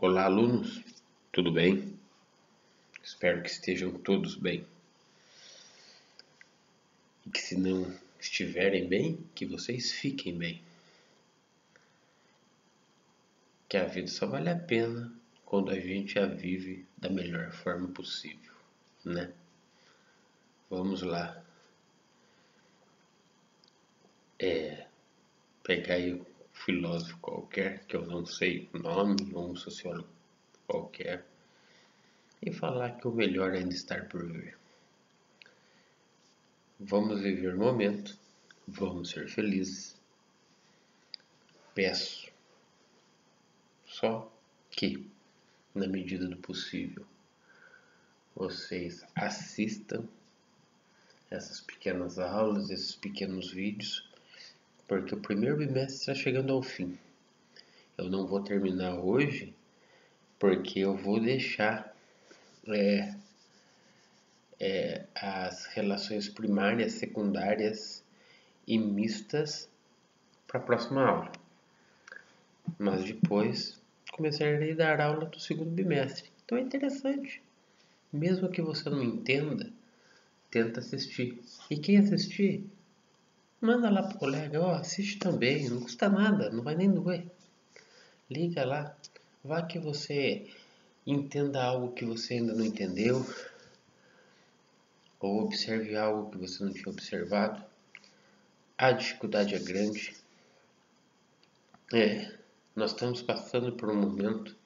Olá, alunos, tudo bem? Espero que estejam todos bem. E que, se não estiverem bem, que vocês fiquem bem. Que a vida só vale a pena quando a gente a vive da melhor forma possível, né? Vamos lá. Pegar aí um filósofo qualquer, que eu não sei o nome, ou um sociólogo qualquer, e falar que o melhor ainda está por vir. Vamos viver o momento, vamos ser felizes. Peço só que, na medida do possível, vocês assistam essas pequenas aulas, esses pequenos vídeos, porque o primeiro bimestre está chegando ao fim. Eu não vou terminar hoje, porque eu vou deixar as relações primárias, secundárias e mistas para a próxima aula. Mas depois começarei a dar aula do segundo bimestre. Então é interessante. Mesmo que você não entenda, tenta assistir. E quem assistir, manda lá pro colega, assiste também, não custa nada, não vai nem doer. Liga lá, vá que você entenda algo que você ainda não entendeu, ou observe algo que você não tinha observado. A dificuldade é grande. Nós estamos passando por um momento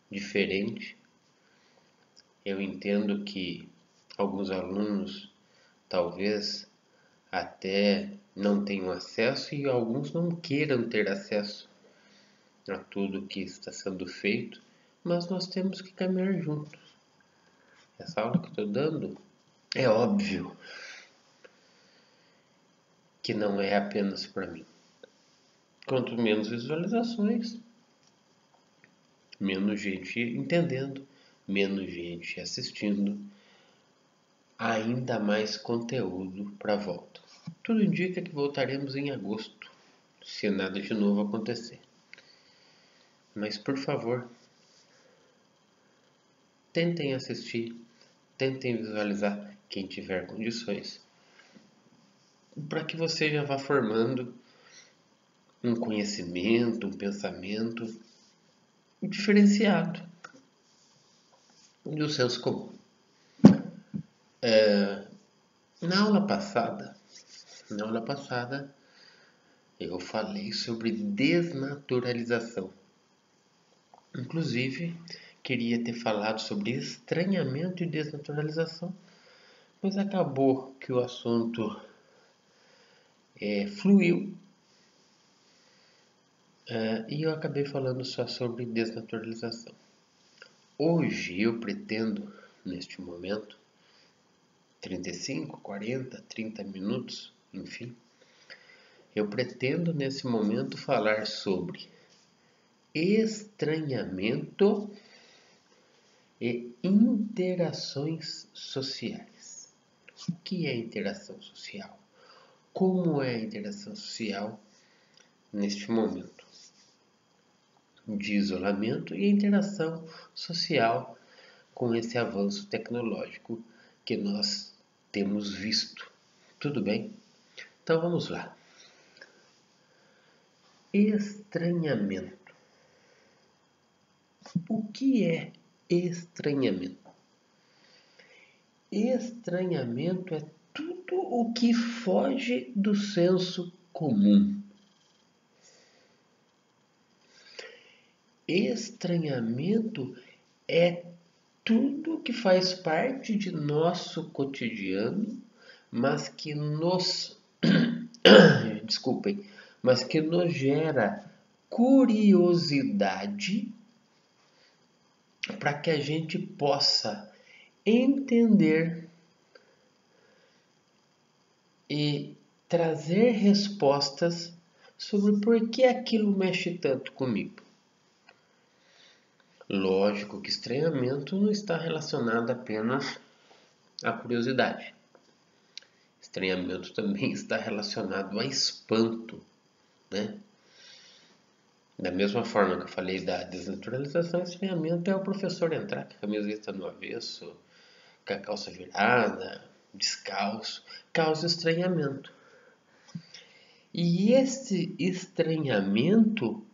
diferente. Eu entendo que alguns alunos talvez até não tenham acesso e alguns não queiram ter acesso a tudo que está sendo feito, mas nós temos que caminhar juntos. Essa aula que eu estou dando é óbvio que não é apenas para mim. Quanto menos visualizações, menos gente entendendo, menos gente assistindo, ainda mais conteúdo para volta. Tudo indica que voltaremos em agosto, se nada de novo acontecer. Mas por favor, tentem assistir, tentem visualizar quem tiver condições, para que você já vá formando um conhecimento, um pensamento diferenciado do senso comum. Na aula passada, eu falei sobre desnaturalização. Inclusive, queria ter falado sobre estranhamento e desnaturalização, mas acabou que o assunto fluiu e eu acabei falando só sobre desnaturalização. Hoje eu pretendo, neste momento, 35, 40, 30 minutos, enfim, eu pretendo nesse momento falar sobre estranhamento e interações sociais. O que é interação social? Como é a interação social neste momento de isolamento e a interação social com esse avanço tecnológico que nós temos visto? Tudo bem? Então vamos lá. Estranhamento. O que é estranhamento? Estranhamento é tudo o que foge do senso comum. Estranhamento é tudo que faz parte de nosso cotidiano, mas que nos mas que nos gera curiosidade para que a gente possa entender e trazer respostas sobre por que aquilo mexe tanto comigo. Lógico que estranhamento não está relacionado apenas à curiosidade. Estranhamento também está relacionado a espanto, né? Da mesma forma que eu falei da desnaturalização, estranhamento é o professor entrar com a camiseta no avesso, com a calça virada, descalço, causa estranhamento. E esse estranhamento,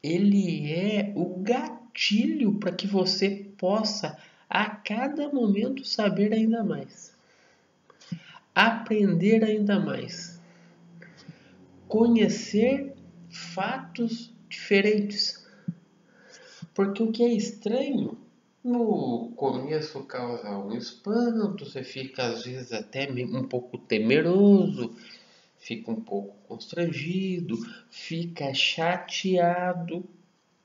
ele é o gatilho para que você possa a cada momento saber ainda mais, aprender ainda mais, conhecer fatos diferentes. Porque o que é estranho, no começo causa um espanto, você fica às vezes até um pouco temeroso, fica um pouco constrangido, fica chateado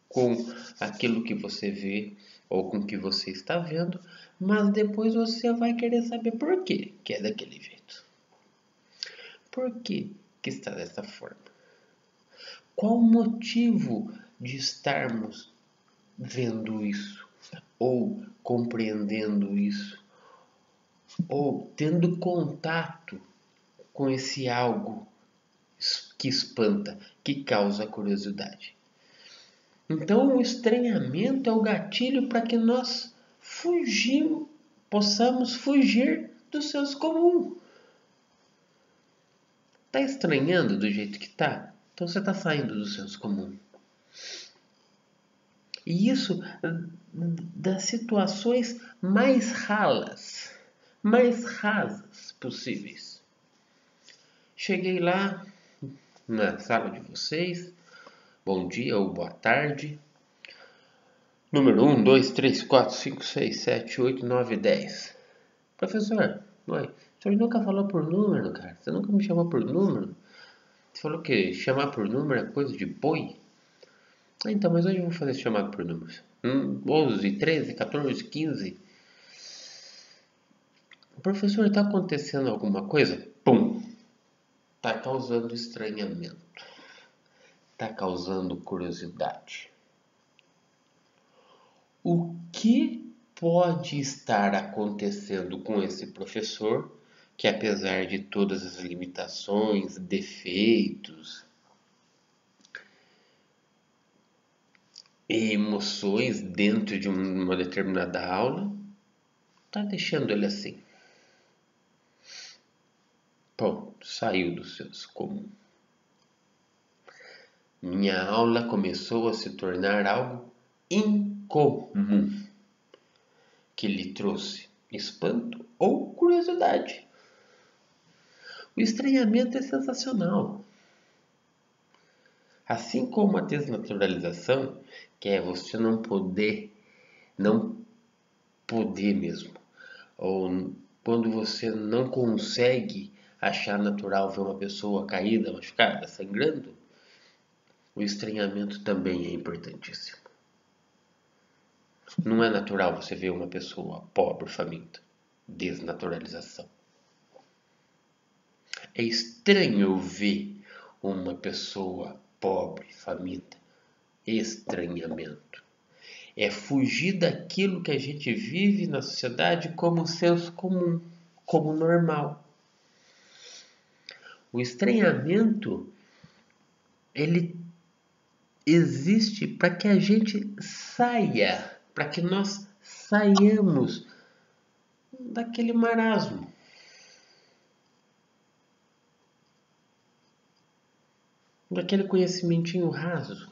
com aquilo que você vê ou com o que você está vendo, mas depois você vai querer saber por quê que é daquele jeito. Por que está dessa forma? Qual o motivo de estarmos vendo isso, ou compreendendo isso, ou tendo contato com esse algo que espanta, que causa curiosidade? Então, o estranhamento é o gatilho para que nós possamos fugir do senso comum. Está estranhando do jeito que está? Então você está saindo do senso comum. E isso das situações mais ralas, mais rasas possíveis. Cheguei lá na sala de vocês, bom dia ou boa tarde. Número 1, 2, 3, 4, 5, 6, 7, 8, 9, 10. Professor, oi, o senhor nunca falou por número, cara. Você nunca me chamou por número. Você falou que chamar por número é coisa de boi. Então, mas hoje eu vou fazer esse chamado por números. 11, 13, 14, 15. Professor, está acontecendo alguma coisa? Pum! Está causando estranhamento. Está causando curiosidade. O que pode estar acontecendo com esse professor que, apesar de todas as limitações, defeitos e emoções dentro de uma determinada aula, está deixando ele assim? Ponto, saiu do senso comum. Minha aula começou a se tornar algo incomum, que lhe trouxe espanto ou curiosidade. O estranhamento é sensacional. Assim como a desnaturalização, que é você não poder mesmo, ou quando você não consegue achar natural ver uma pessoa caída, machucada, sangrando, o estranhamento também é importantíssimo. Não é natural você ver uma pessoa pobre, faminta. Desnaturalização. É estranho ver uma pessoa pobre, faminta. Estranhamento. É fugir daquilo que a gente vive na sociedade como senso comum, como normal. O estranhamento, ele existe para que a gente saia, para que nós saiamos daquele marasmo. Daquele conhecimentinho raso.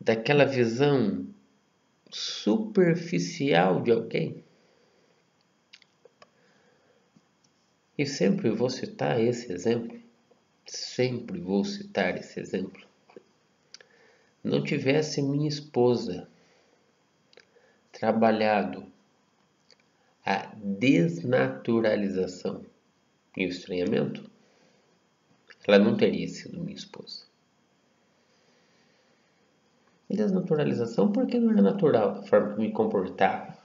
Daquela visão superficial de alguém. E sempre vou citar esse exemplo. Sempre vou citar esse exemplo. Não tivesse minha esposa trabalhado a desnaturalização e o estranhamento, ela não teria sido minha esposa. Desnaturalização porque não era natural da forma que eu me comportava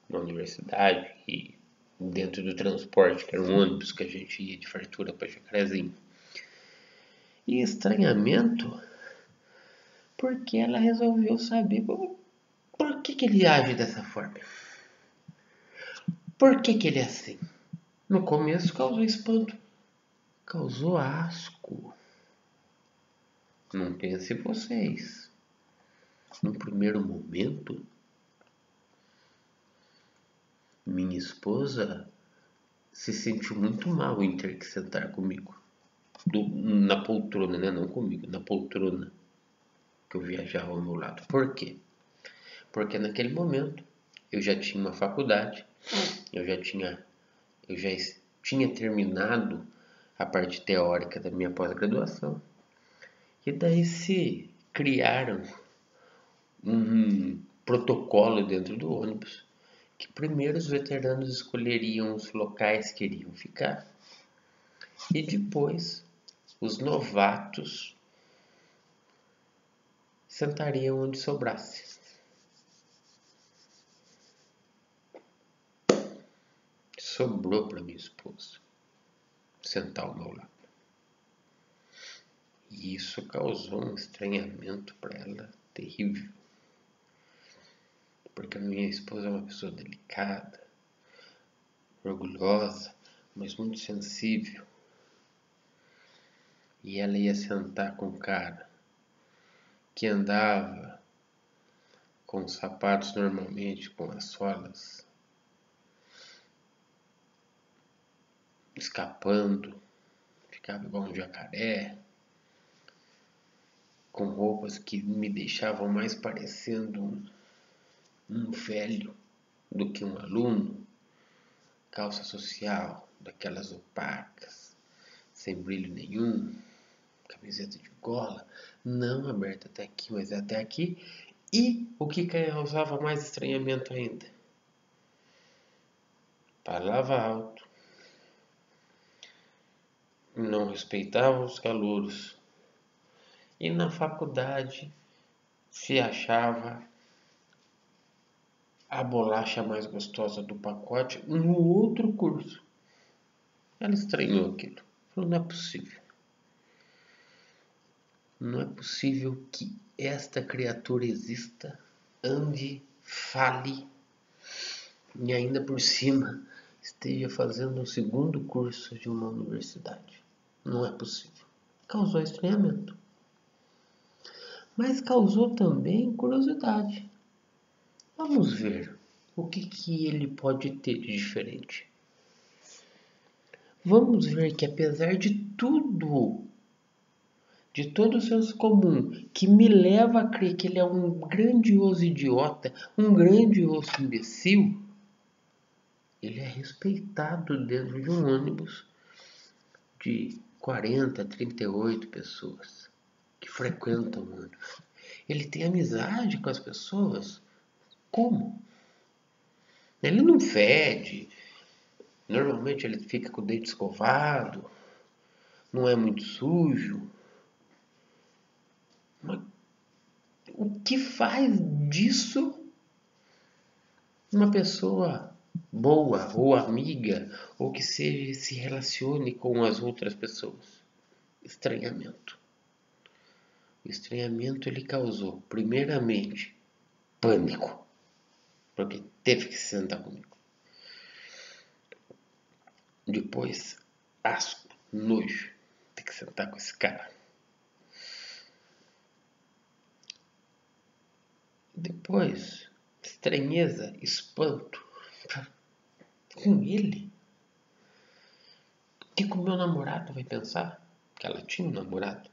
na universidade e dentro do transporte, que era um ônibus que a gente ia de fartura para Jacarezinho. E estranhamento porque ela resolveu saber por que ele age dessa forma. Por que ele é assim? No começo causou espanto, causou asco. Não pense vocês. No primeiro momento, minha esposa se sentiu muito mal em ter que sentar comigo. Na poltrona, né? Não comigo, na poltrona que eu viajava ao meu lado. Por quê? Porque naquele momento eu já tinha uma faculdade, eu já tinha terminado a parte teórica da minha pós-graduação. E daí se criaram um protocolo dentro do ônibus que primeiro os veteranos escolheriam os locais que iriam ficar e depois os novatos sentariam onde sobrasse. Sobrou para minha esposa sentar ao meu lado. E isso causou um estranhamento para ela terrível. Porque a minha esposa é uma pessoa delicada, orgulhosa, mas muito sensível. E ela ia sentar com um cara que andava com os sapatos normalmente com as solas escapando, ficava igual um jacaré, com roupas que me deixavam mais parecendo um velho do que um aluno, calça social daquelas opacas, sem brilho nenhum, camiseta de gola, não aberta até aqui, mas até aqui. E o que causava mais estranhamento ainda? Falava alto, não respeitava os calouros e na faculdade se achava a bolacha mais gostosa do pacote no outro curso. Ela estranhou aquilo. Falou, não é possível. Não é possível que esta criatura exista, ande, fale e ainda por cima esteja fazendo um segundo curso de uma universidade. Não é possível. Causou estranhamento. Mas causou também curiosidade. Vamos ver o que ele pode ter de diferente. Vamos ver que apesar de tudo, de todo o senso comum, que me leva a crer que ele é um grandioso idiota, um grandioso imbecil, ele é respeitado dentro de um ônibus de 40, 38 pessoas que frequentam o ônibus. Ele tem amizade com as pessoas. Como? Ele não fede. Normalmente ele fica com o dente escovado. Não é muito sujo. Mas o que faz disso uma pessoa boa ou amiga ou que se relacione com as outras pessoas? Estranhamento. O estranhamento ele causou, primeiramente, pânico, porque teve que se sentar comigo. Depois, asco, nojo, ter que sentar com esse cara. Depois, estranheza, espanto com ele. O que o meu namorado vai pensar? Que ela tinha um namorado.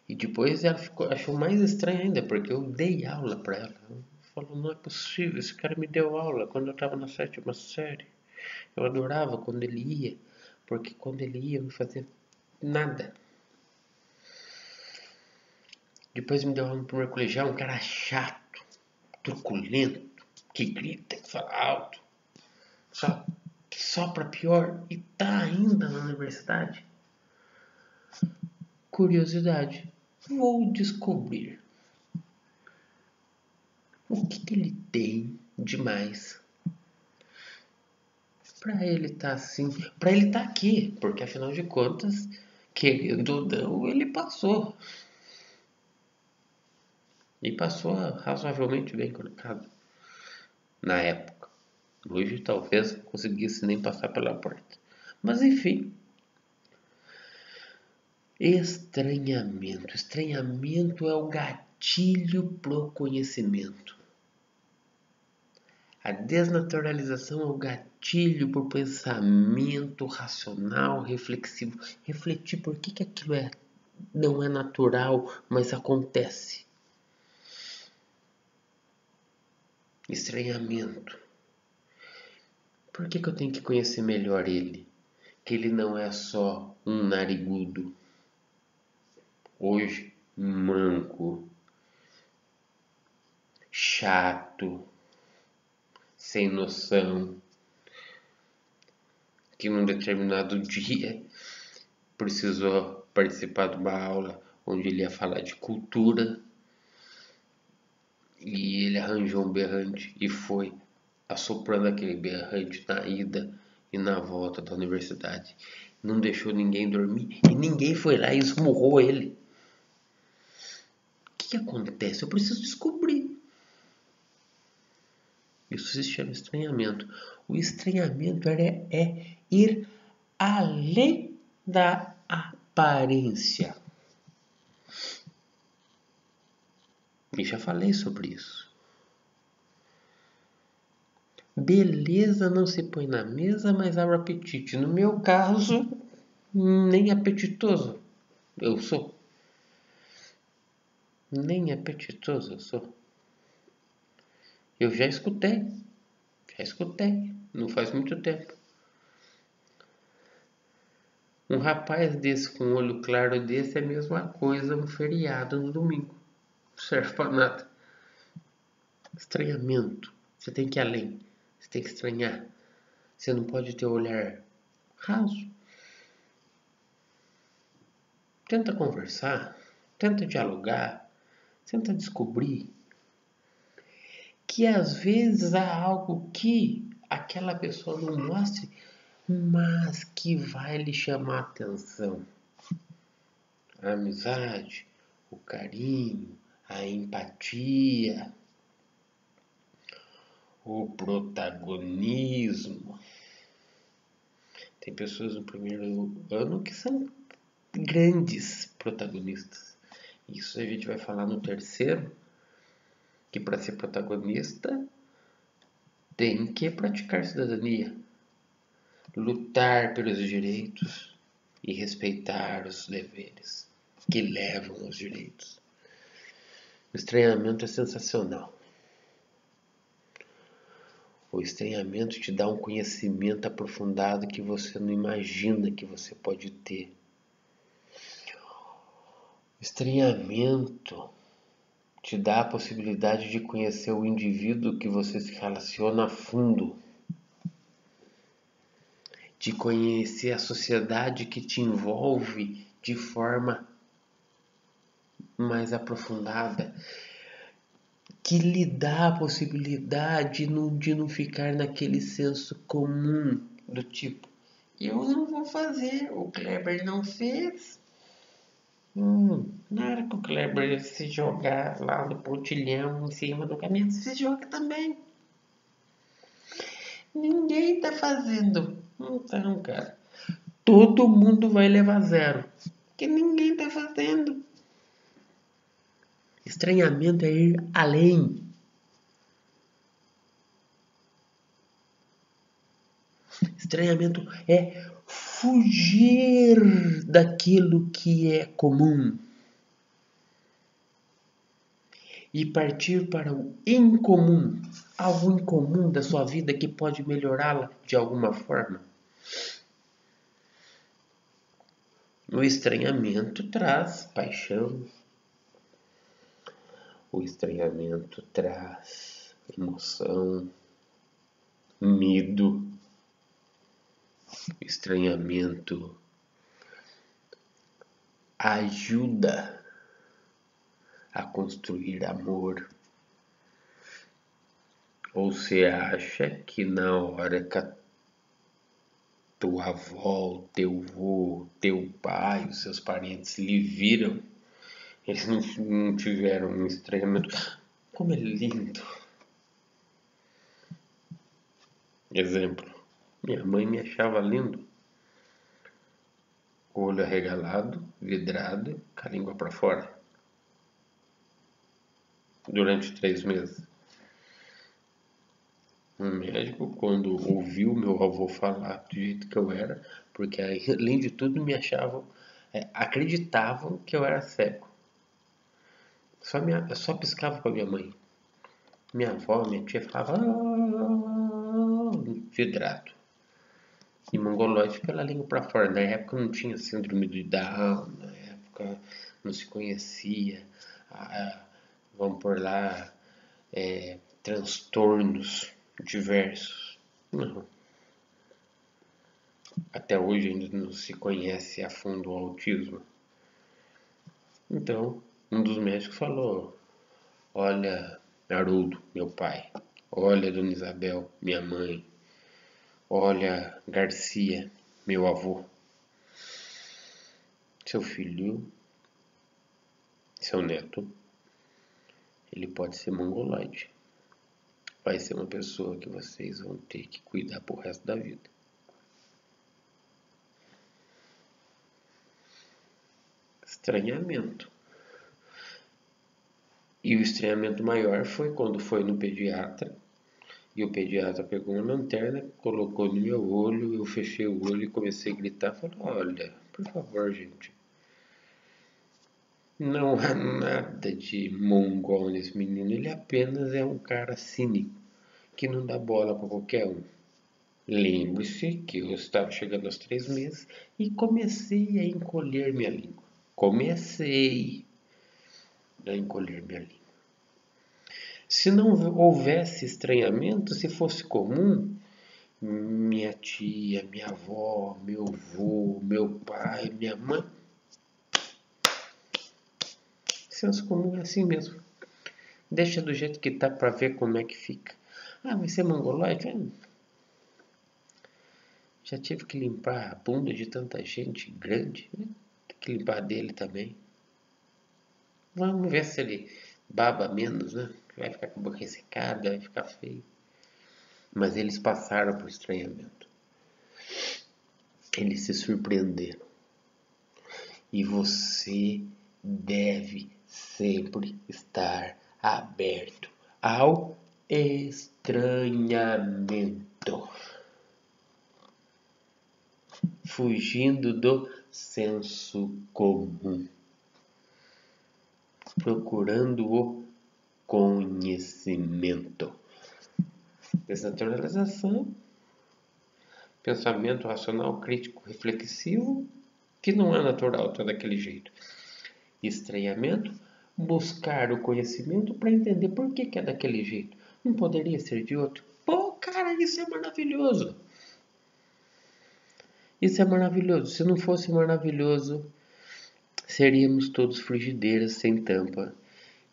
E depois ela achou mais estranho ainda, porque eu dei aula para ela. Ela falou, não é possível, esse cara me deu aula quando eu estava na 7ª série. Eu adorava quando ele ia, porque quando ele ia eu não fazia nada. Depois me deu aula no primeiro colegial, um cara chato, truculento, que grita, que fala alto. Só para pior, e tá ainda na universidade. Curiosidade, vou descobrir o que ele tem de mais para ele estar assim, para ele estar aqui, porque afinal de contas, querendo ou não, ele passou. E passou razoavelmente bem colocado na época. Hoje talvez não conseguisse nem passar pela porta. Mas enfim, Estranhamento. Estranhamento é o gatilho pro conhecimento. A desnaturalização é o gatilho pro pensamento racional, reflexivo. Refletir por que aquilo não é natural, mas acontece. Estranhamento. Por que eu tenho que conhecer melhor ele? Que ele não é só um narigudo. Hoje, manco, chato, sem noção, que num determinado dia precisou participar de uma aula onde ele ia falar de cultura e ele arranjou um berrante e foi assoprando aquele berrante na ida e na volta da universidade. Não deixou ninguém dormir e ninguém foi lá e esmurrou ele. O que acontece? Eu preciso descobrir. Isso se chama estranhamento. O estranhamento é ir além da aparência. E já falei sobre isso. Beleza não se põe na mesa, mas abre apetite. No meu caso, nem apetitoso eu sou. Nem apetitoso eu sou. Eu já escutei. Não faz muito tempo. Um rapaz desse com um olho claro desse é a mesma coisa um feriado no domingo. Não serve pra nada. Estranhamento. Você tem que ir além. Você tem que estranhar. Você não pode ter olhar raso. Tenta conversar. Tenta dialogar. Tenta descobrir que às vezes há algo que aquela pessoa não mostre, mas que vai lhe chamar a atenção. A amizade, o carinho, a empatia, o protagonismo. Tem pessoas no primeiro ano que são grandes protagonistas. Isso a gente vai falar no terceiro, que para ser protagonista tem que praticar cidadania, lutar pelos direitos e respeitar os deveres que levam aos direitos. O estranhamento é sensacional. O estranhamento te dá um conhecimento aprofundado que você não imagina que você pode ter. O estranhamento te dá a possibilidade de conhecer o indivíduo que você se relaciona a fundo, de conhecer a sociedade que te envolve de forma mais aprofundada, que lhe dá a possibilidade de não ficar naquele senso comum do tipo, eu não vou fazer, o Kleber não fez. Na hora que o Kleber se jogar lá no pontilhão em cima do caminhão, se joga também. Ninguém tá fazendo. Então, cara, todo mundo vai levar zero. Porque ninguém tá fazendo. Estranhamento é ir além. Estranhamento é fugir daquilo que é comum e partir para o incomum, algo incomum da sua vida que pode melhorá-la de alguma forma. O estranhamento traz paixão. O estranhamento traz emoção, medo. O estranhamento ajuda a construir amor. Ou você acha que na hora que a tua avó, teu avô, teu pai, os seus parentes lhe viram, eles não tiveram um estranhamento? Como é lindo! Exemplo, minha mãe me achava lindo. olho arregalado, vidrado, com a língua para fora, durante 3 meses. O médico, quando ouviu meu avô falar do jeito que eu era, porque além de tudo me achavam, acreditavam que eu era cego. Eu só piscava com a minha mãe. Minha avó, minha tia falava vidrado. E mongoloide pela língua para fora. Na época não tinha síndrome de Down, na época não se conhecia, vamos por lá, transtornos diversos. Não. Até hoje ainda não se conhece a fundo o autismo. Então, um dos médicos falou: olha, Haroldo, meu pai, olha, Dona Isabel, minha mãe, olha, Garcia, meu avô, seu filho, seu neto, ele pode ser mongoloide. Vai ser uma pessoa que vocês vão ter que cuidar pro resto da vida. Estranhamento. E o estranhamento maior foi quando foi no pediatra. E o pediatra pegou uma lanterna, colocou no meu olho, eu fechei o olho e comecei a gritar. Falei: olha, por favor, gente, não há nada de mongol nesse menino. Ele apenas é um cara cínico, que não dá bola para qualquer um. Lembre-se que eu estava chegando aos 3 meses e comecei a encolher minha língua. Comecei a encolher minha língua. Se não houvesse estranhamento, se fosse comum, minha tia, minha avó, meu avô, meu pai, minha mãe. Senso comum é assim mesmo. Deixa do jeito que tá para ver como é que fica. Ah, vai ser mongoloide? Já tive que limpar a bunda de tanta gente grande, né? Tem que limpar dele também. Vamos ver se ele baba menos, né? Vai ficar com a boca ressecada, vai ficar feio. Mas eles passaram por estranhamento. Eles se surpreenderam. E você deve sempre estar aberto ao estranhamento. Fugindo do senso comum. Procurando o conhecimento. Desnaturalização, pensamento racional, crítico, reflexivo, que não é natural, tá daquele jeito. Estranhamento, buscar o conhecimento para entender por que é daquele jeito. Não poderia ser de outro. Pô, cara, isso é maravilhoso. Isso é maravilhoso. Se não fosse maravilhoso, seríamos todos frigideiras sem tampa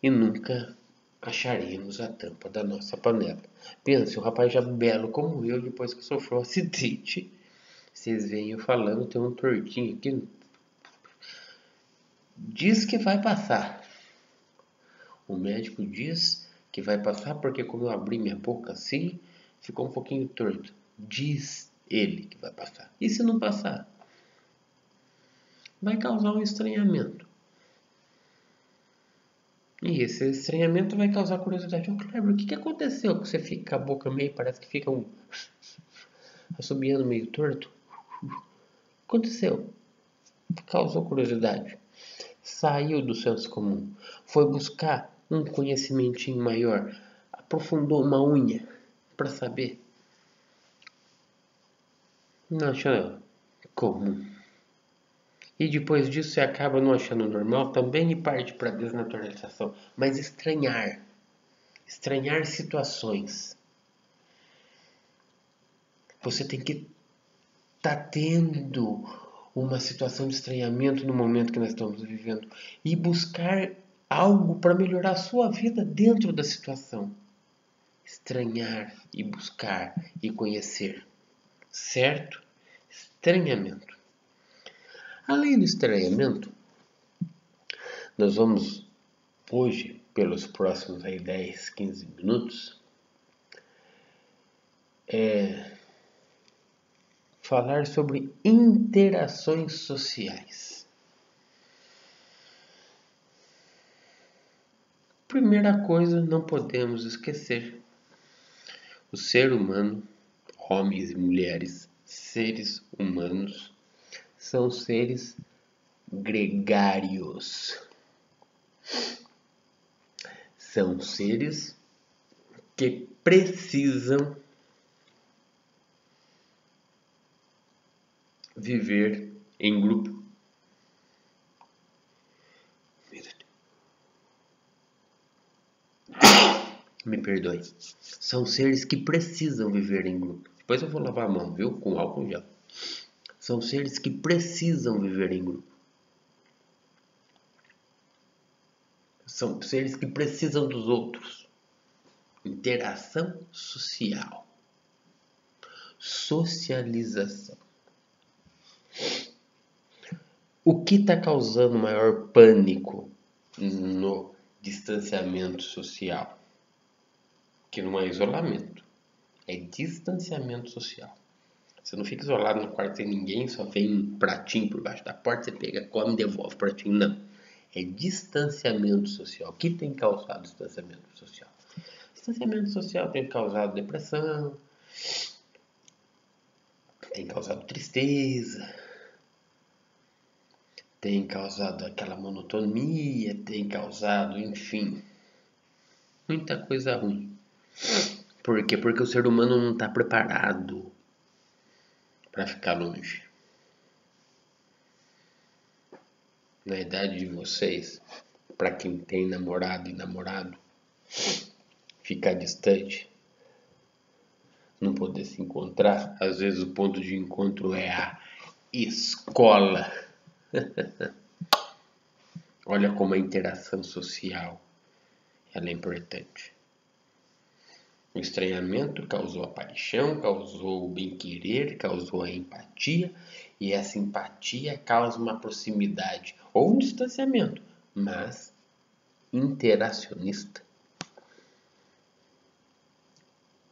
e nunca acharíamos a tampa da nossa panela. Pensa, um rapaz já belo como eu, depois que sofreu um acidente, vocês veem eu falando, tem um tortinho aqui, diz que vai passar. O médico diz que vai passar porque como eu abri minha boca assim, ficou um pouquinho torto. Diz ele que vai passar. E se não passar? Vai causar um estranhamento. E esse estranhamento vai causar curiosidade. Ô, Kleber, o que aconteceu que você fica com a boca meio, parece que fica assobiando meio torto? O que aconteceu? Causou curiosidade. Saiu do senso comum. Foi buscar um conhecimentinho maior. Aprofundou uma unha para saber. Não achou comum. E depois disso você acaba não achando normal também e parte para a desnaturalização. Mas estranhar. Estranhar situações. Você tem que estar tendo uma situação de estranhamento no momento que nós estamos vivendo. E buscar algo para melhorar a sua vida dentro da situação. Estranhar e buscar e conhecer. Certo? Estranhamento. Além do estranhamento, nós vamos hoje, pelos próximos 10, 15 minutos, falar sobre interações sociais. Primeira coisa, não podemos esquecer: o ser humano, homens e mulheres, seres humanos, são seres gregários. São seres que precisam viver em grupo. Me perdoe. São seres que precisam viver em grupo. Depois eu vou lavar a mão, viu? Com álcool gel. São seres que precisam viver em grupo. São seres que precisam dos outros. Interação social. Socialização. O que está causando maior pânico no distanciamento social? Que não é isolamento, é distanciamento social. Você não fica isolado no quarto sem ninguém, só vem um pratinho por baixo da porta, você pega, come e devolve o pratinho. Não. É distanciamento social. O que tem causado distanciamento social? Distanciamento social tem causado depressão, tem causado tristeza, tem causado aquela monotonia, tem causado, enfim, muita coisa ruim. Por quê? Porque o ser humano não está preparado para ficar longe. Na idade de vocês, para quem tem namorado e namorado, ficar distante, não poder se encontrar, às vezes o ponto de encontro é a escola. Olha como a interação social ela é importante. O estranhamento causou a paixão, causou o bem-querer, causou a empatia, e essa empatia causa uma proximidade ou um distanciamento, mas interacionista.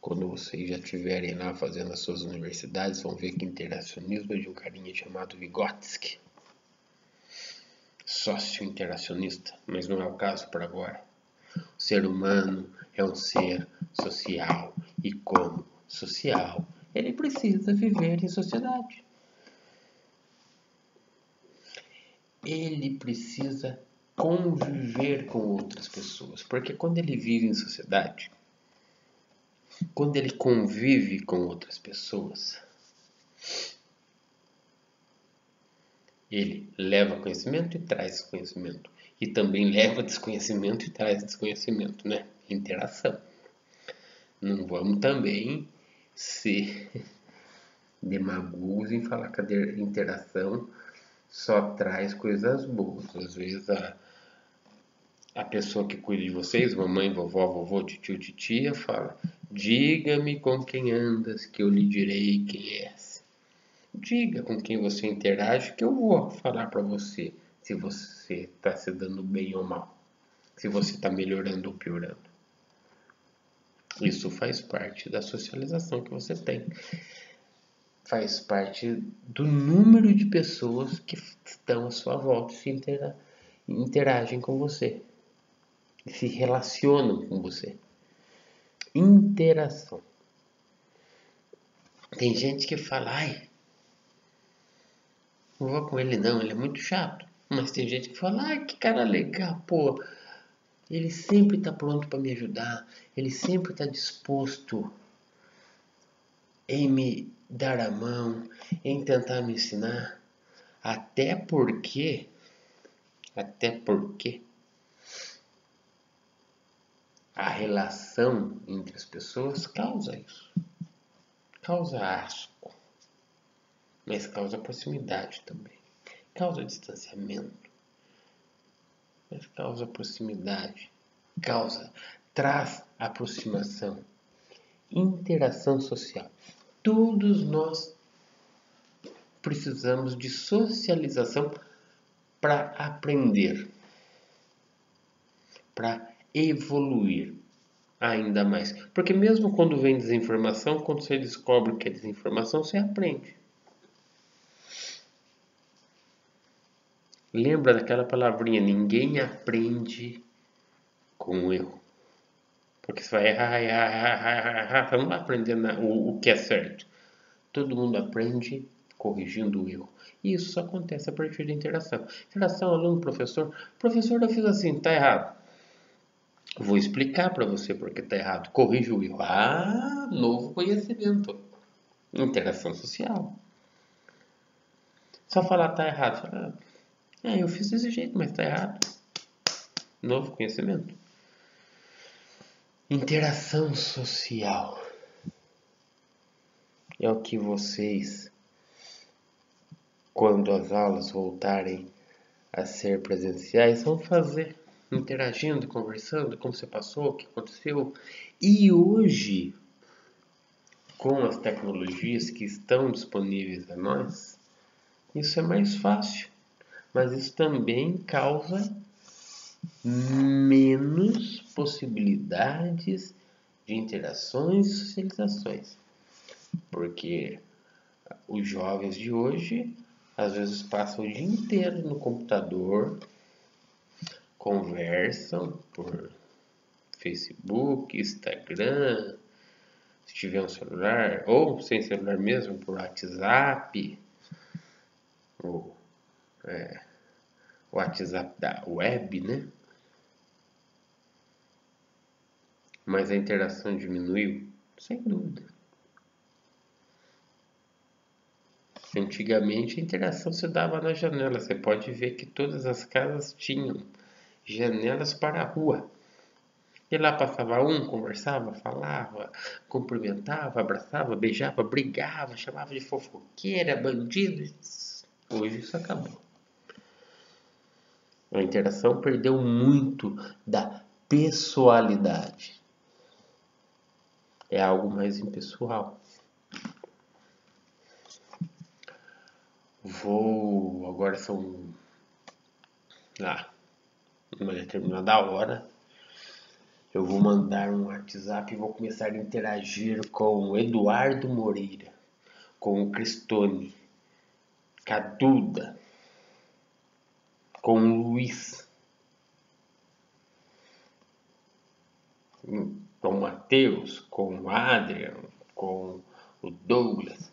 Quando vocês já estiverem lá fazendo as suas universidades, vão ver que interacionismo é de um carinha chamado Vygotsky. Sócio-interacionista, mas não é o caso por agora. O ser humano é um ser social e, como social, ele precisa viver em sociedade. Ele precisa conviver com outras pessoas, porque quando ele vive em sociedade, quando ele convive com outras pessoas, ele leva conhecimento e traz conhecimento. E também leva desconhecimento e traz desconhecimento, né? Interação. Não vamos também ser demagogos em falar que a interação só traz coisas boas. Às vezes a pessoa que cuida de vocês, mamãe, vovó, vovô, tio, titia, fala: diga-me com quem andas, que eu lhe direi quem és. Diga com quem você interage, que eu vou falar para você se você está se dando bem ou mal, se você está melhorando ou piorando. Isso faz parte da socialização que você tem. Faz parte do número de pessoas que estão à sua volta e interagem com você, se relacionam com você. Interação. Tem gente que fala: ai, não vou com ele não, ele é muito chato. Mas tem gente que fala: ai, que cara legal, pô, ele sempre está pronto para me ajudar, ele sempre está disposto em me dar a mão, em tentar me ensinar. Até porque a relação entre as pessoas causa isso. Causa asco, mas causa proximidade também. Causa distanciamento, mas causa proximidade. Traz aproximação, interação social. Todos nós precisamos de socialização para aprender, para evoluir ainda mais. Porque mesmo quando vem desinformação, quando você descobre que é desinformação, você aprende. Lembra daquela palavrinha, ninguém aprende com o erro. Porque você vai errar, errar, você não vai aprender o que é certo. Todo mundo aprende corrigindo o erro. E isso só acontece a partir da interação. Interação aluno-professor. Professor, eu fiz assim, tá errado. Vou explicar para você porque tá errado. Corrija o erro. Ah, novo conhecimento. Interação social. Só falar tá errado. Fala, eu fiz desse jeito, mas tá errado. Novo conhecimento. Interação social. É o que vocês, quando as aulas voltarem a ser presenciais, vão fazer. Interagindo, conversando, como você passou, o que aconteceu. E hoje, com as tecnologias que estão disponíveis a nós, isso é mais fácil. Mas isso também causa menos possibilidades de interações e socializações. Porque os jovens de hoje às vezes passam o dia inteiro no computador, conversam por Facebook, Instagram, se tiver um celular, ou sem celular mesmo, por WhatsApp, ou WhatsApp da web, né? Mas a interação diminuiu? Sem dúvida. Antigamente a interação se dava na janela. Você pode ver que todas as casas tinham janelas para a rua. E lá passava um, conversava, falava, cumprimentava, abraçava, beijava, brigava, chamava de fofoqueira, bandido. Hoje isso acabou. A interação perdeu muito da pessoalidade. É algo mais impessoal. Agora são uma determinada hora. Eu vou mandar um WhatsApp e vou começar a interagir com o Eduardo Moreira, com o Cristone, com a Duda, com o Luiz, com o Matheus, com o Adrian, com o Douglas.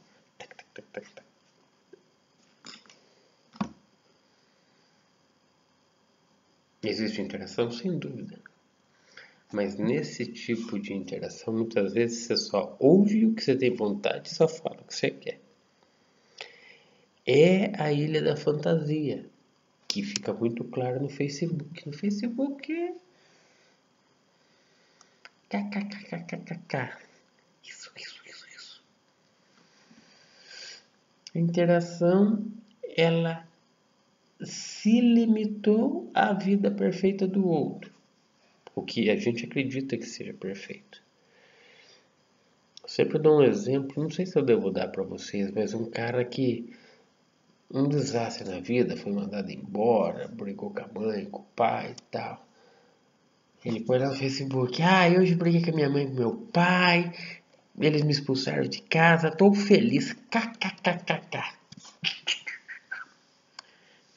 Existe interação? Sem dúvida. Mas nesse tipo de interação, muitas vezes você só ouve o que você tem vontade e só fala o que você quer. É a ilha da fantasia, que fica muito claro no Facebook. No Facebook é kkkkkk. Isso. A interação, ela se limitou à vida perfeita do outro. O que a gente acredita que seja perfeito. Sempre dou um exemplo, não sei se eu devo dar para vocês, mas um cara que um desastre na vida, foi mandado embora, brigou com a mãe, com o pai e tal. Ele põe lá no Facebook, hoje briguei com a minha mãe e com meu pai, eles me expulsaram de casa, tô feliz, kkkk.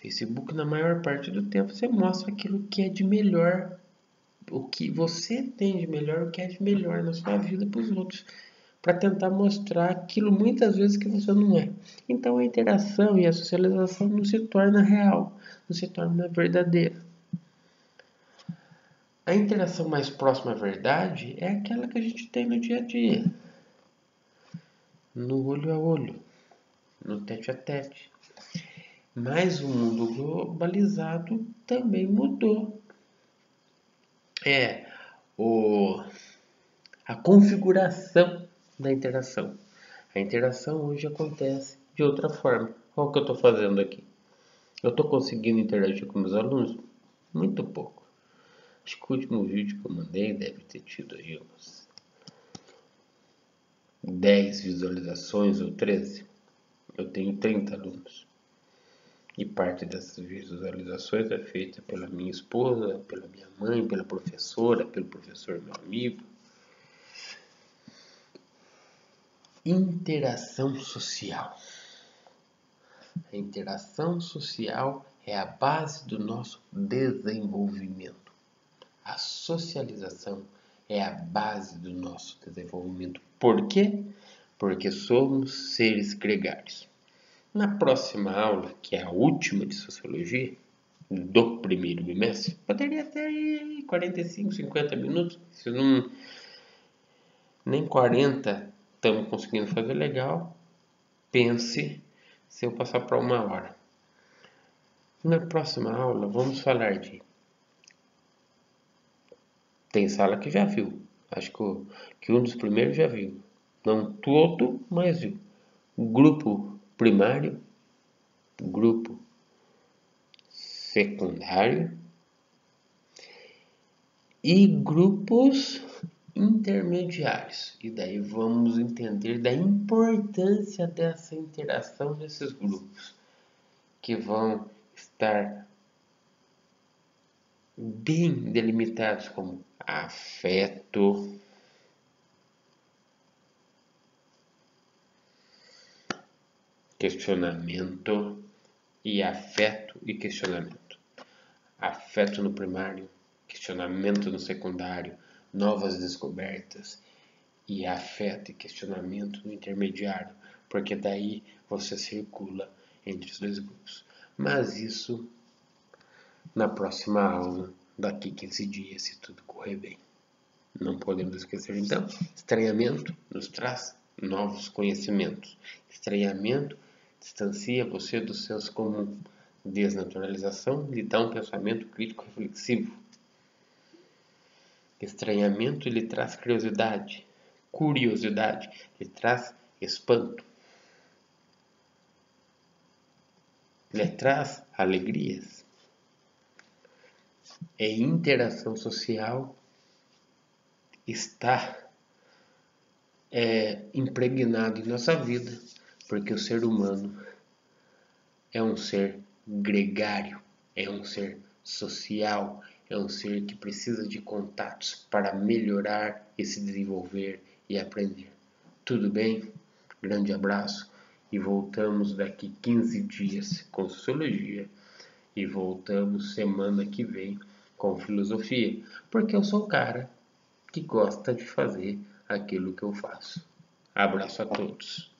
Facebook, na maior parte do tempo, você mostra aquilo que é de melhor, o que você tem de melhor, o que é de melhor na sua vida para os outros, para tentar mostrar aquilo muitas vezes que você não é. Então a interação e a socialização não se torna real, não se torna verdadeira. A interação mais próxima à verdade é aquela que a gente tem no dia a dia, no olho a olho, no tete a tete. Mas o mundo globalizado também mudou. A configuração da interação. A interação hoje acontece de outra forma. Olha o que eu estou fazendo aqui. Eu estou conseguindo interagir com meus alunos? Muito pouco. Acho que o último vídeo que eu mandei deve ter tido aí umas 10 visualizações ou 13. Eu tenho 30 alunos. E parte dessas visualizações é feita pela minha esposa, pela minha mãe, pela professora, pelo professor meu amigo. Interação social. A interação social é a base do nosso desenvolvimento. A socialização é a base do nosso desenvolvimento. Por quê? Porque somos seres gregários. Na próxima aula, que é a última de Sociologia, do primeiro bimestre, poderia ter aí 45, 50 minutos. Se não, nem 40 estamos conseguindo fazer legal, pense se eu passar para 1 hora. Na próxima aula, vamos falar de... Tem sala que já viu. Acho que um dos primeiros já viu. Não todo, mas viu. Grupo primário, grupo secundário e grupos intermediários. E daí vamos entender da importância dessa interação desses grupos, que vão estar bem delimitados como afeto, questionamento e afeto e questionamento. Afeto no primário, questionamento no secundário, novas descobertas e afeto e questionamento no intermediário, porque daí você circula entre os dois grupos. Mas isso na próxima aula, daqui 15 dias, se tudo correr bem. Não podemos esquecer, então, estranhamento nos traz novos conhecimentos. Estranhamento distancia você dos seus comuns. Desnaturalização lhe dá um pensamento crítico reflexivo. Estranhamento lhe traz curiosidade. Curiosidade lhe traz espanto. Lhe traz alegrias. É interação social está impregnado em nossa vida, porque o ser humano é um ser gregário, é um ser social, é um ser que precisa de contatos para melhorar e se desenvolver e aprender. Tudo bem? Grande abraço e voltamos daqui 15 dias com Sociologia e voltamos semana que vem com Filosofia, porque eu sou o cara que gosta de fazer aquilo que eu faço. Abraço a todos.